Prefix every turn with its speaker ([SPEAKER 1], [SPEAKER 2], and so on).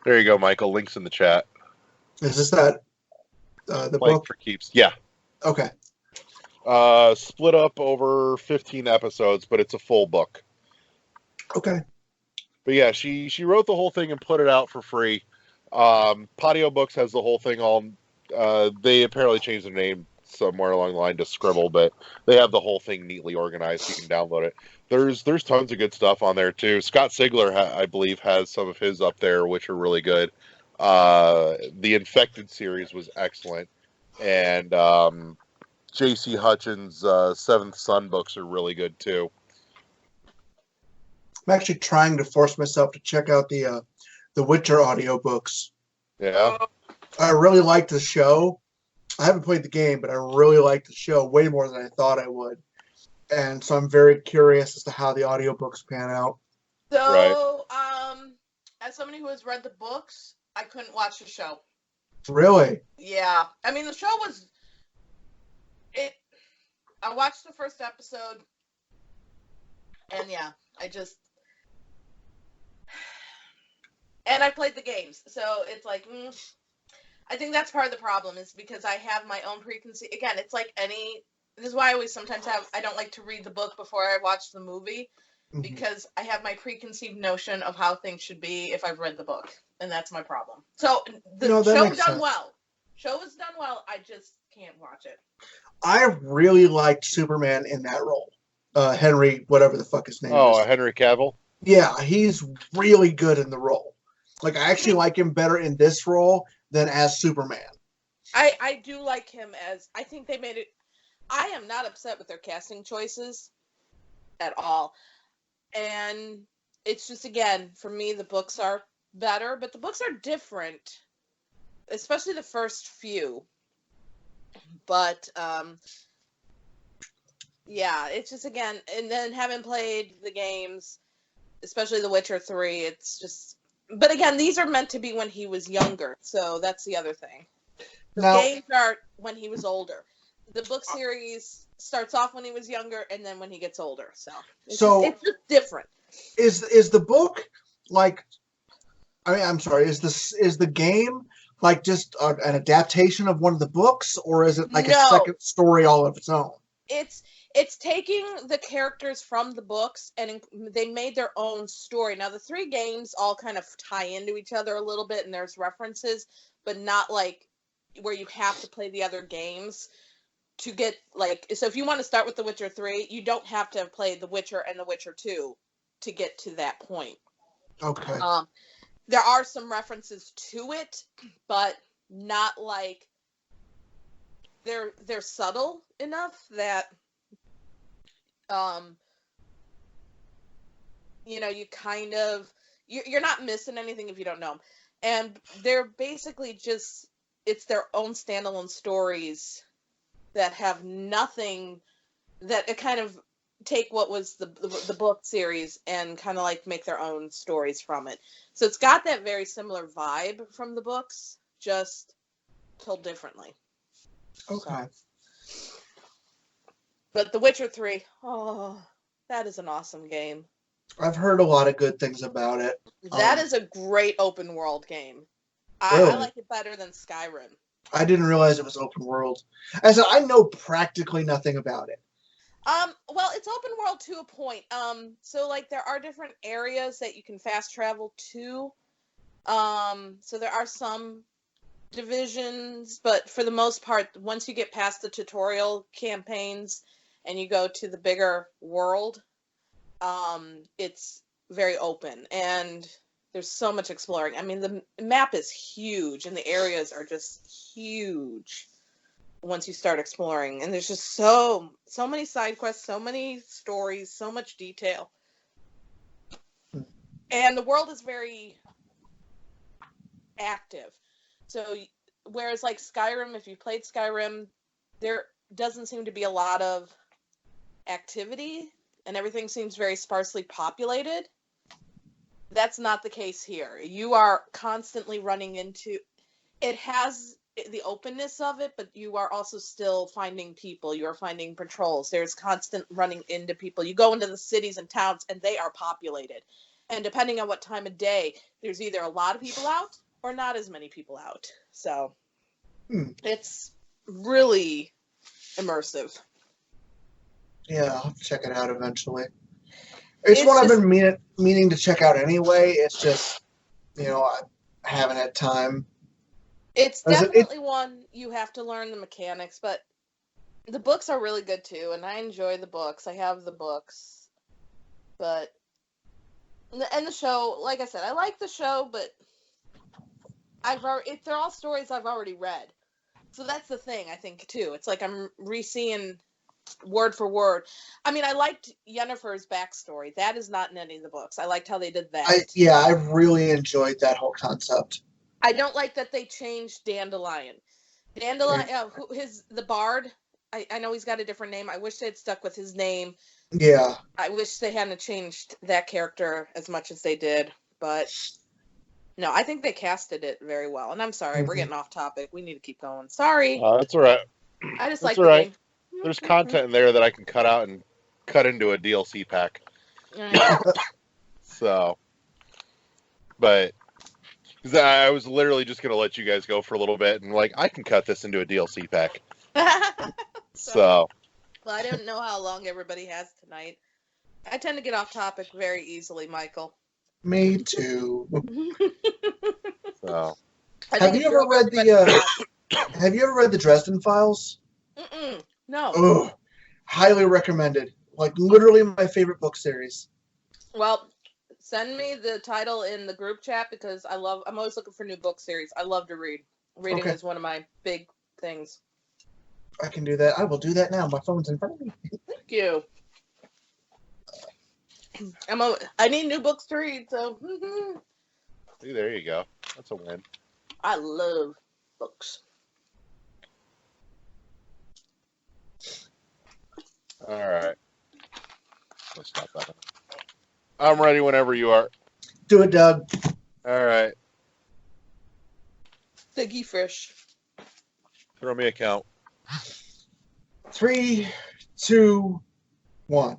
[SPEAKER 1] There you go, Michael. Links in the chat.
[SPEAKER 2] Is this that the
[SPEAKER 1] Playing
[SPEAKER 2] book?
[SPEAKER 1] for keeps. Yeah.
[SPEAKER 2] Okay.
[SPEAKER 1] Split up over 15 episodes, but it's a full book.
[SPEAKER 2] Okay.
[SPEAKER 1] But yeah, she wrote the whole thing and put it out for free. Patio Books has the whole thing all. They apparently changed their name somewhere along the line to Scribble, but they have the whole thing neatly organized so you can download it. There's tons of good stuff on there too. Scott Sigler, I believe, has some of his up there, which are really good. The Infected series was excellent, and J.C. Hutchins' Seventh Son books are really good too.
[SPEAKER 2] I'm actually trying to force myself to check out the Witcher audiobooks.
[SPEAKER 1] Yeah.
[SPEAKER 2] I really like the show. I haven't played the game, but I really like the show way more than I thought I would. And so I'm very curious as to how the audiobooks pan out.
[SPEAKER 3] So, as somebody who has read the books, I couldn't watch the show.
[SPEAKER 2] Really?
[SPEAKER 3] Yeah. I mean, the show was... I watched the first episode, and yeah, and I played the games, so it's like, I think that's part of the problem, is because I have my own preconceived... Again, it's like this is why I always sometimes I don't like to read the book before I watch the movie, because I have my preconceived notion of how things should be if I've read the book, and that's my problem. So the show done well. Show is done well. I just can't watch it.
[SPEAKER 2] I really liked Superman in that role. Henry, whatever the fuck his name is.
[SPEAKER 1] Oh, Henry Cavill?
[SPEAKER 2] Yeah, he's really good in the role. Like, I actually like him better in this role than as Superman.
[SPEAKER 3] I do like him as... I think they made it... I am not upset with their casting choices at all. And it's just, again, for me, the books are better, but the books are different, especially the first few. But, yeah, it's just, again, and then having played the games, especially The Witcher 3, it's just... But again, these are meant to be when he was younger, so that's the other thing. The games are when he was older. The book series starts off when he was younger, and then when he gets older. So it's just different.
[SPEAKER 2] Is the book like? I mean, I'm sorry. Is the game like just an adaptation of one of the books, or is it like a second story all of its own?
[SPEAKER 3] It's taking the characters from the books, and they made their own story. Now, the three games all kind of tie into each other a little bit, and there's references, but not like where you have to play the other games to get, like... So if you want to start with The Witcher 3, you don't have to have played The Witcher and The Witcher 2 to get to that point.
[SPEAKER 2] Okay.
[SPEAKER 3] There are some references to it, but not like... They're subtle enough that... you kind of... You're not missing anything if you don't know them. And they're basically just... It's their own standalone stories that have nothing... That it kind of take what was the book series and kind of like make their own stories from it. So it's got that very similar vibe from the books, just told differently.
[SPEAKER 2] Okay.
[SPEAKER 3] So. But The Witcher 3, that is an awesome game.
[SPEAKER 2] I've heard a lot of good things about it.
[SPEAKER 3] That is a great open world game.
[SPEAKER 2] Really?
[SPEAKER 3] I like it better than Skyrim.
[SPEAKER 2] I didn't realize it was open world. As I know practically nothing about it.
[SPEAKER 3] Well, it's open world to a point. So like there are different areas that you can fast travel to. So there are some divisions, but for the most part, once you get past the tutorial campaigns and you go to the bigger world, it's very open and there's so much exploring. I mean, the map is huge and the areas are just huge once you start exploring, and there's just so many side quests, so many stories, so much detail, and the world is very active. So whereas like Skyrim, if you played Skyrim, there doesn't seem to be a lot of activity and everything seems very sparsely populated. That's not the case here. You are constantly running into... It has the openness of it, but you are also still finding people. You are finding patrols. There's constant running into people. You go into the cities and towns, and they are populated. And depending on what time of day, there's either a lot of people out or not as many people out. So it's really immersive.
[SPEAKER 2] Yeah, I'll have to check it out eventually. It's one I've been meaning to check out anyway. It's just, I haven't had time.
[SPEAKER 3] It's definitely one you have to learn the mechanics, but the books are really good too, and I enjoy the books. I have the books, but and the show, like I said, I like the show, but they're all stories I've already read, so that's the thing I think too. It's like I'm re-seeing word for word. I mean, I liked Yennefer's backstory. That is not in any of the books. I liked how they did that.
[SPEAKER 2] I really enjoyed that whole concept.
[SPEAKER 3] I don't like that they changed Dandelion. The bard. I know he's got a different name. I wish they'd stuck with his name.
[SPEAKER 2] Yeah.
[SPEAKER 3] I wish they hadn't changed that character as much as they did, but no, I think they casted it very well. And I'm sorry, we're getting off topic. We need to keep going. Sorry.
[SPEAKER 1] That's all right.
[SPEAKER 3] I just like the game.
[SPEAKER 1] There's content in there that I can cut out and cut into a DLC pack. So, but because I was literally just going to let you guys go for a little bit, and I can cut this into a DLC pack. So.
[SPEAKER 3] Well, I don't know how long everybody has tonight. I tend to get off topic very easily, Michael.
[SPEAKER 2] Me too.
[SPEAKER 1] So.
[SPEAKER 2] Have you ever read the Dresden Files?
[SPEAKER 3] No.
[SPEAKER 2] Ugh, highly recommended. Literally my favorite book series.
[SPEAKER 3] Well, send me the title in the group chat because I'm always looking for new book series. I love to read. Reading is one of my big things.
[SPEAKER 2] I can do that. I will do that now. My phone's in front of me.
[SPEAKER 3] Thank you. I need new books to read, so.
[SPEAKER 1] See, there you go. That's a win.
[SPEAKER 3] I love books.
[SPEAKER 1] All right. Let's stop that. I'm ready whenever you are.
[SPEAKER 2] Do it, Doug.
[SPEAKER 1] All right.
[SPEAKER 3] Figgy fish.
[SPEAKER 1] Throw me a count.
[SPEAKER 2] 3, 2, 1.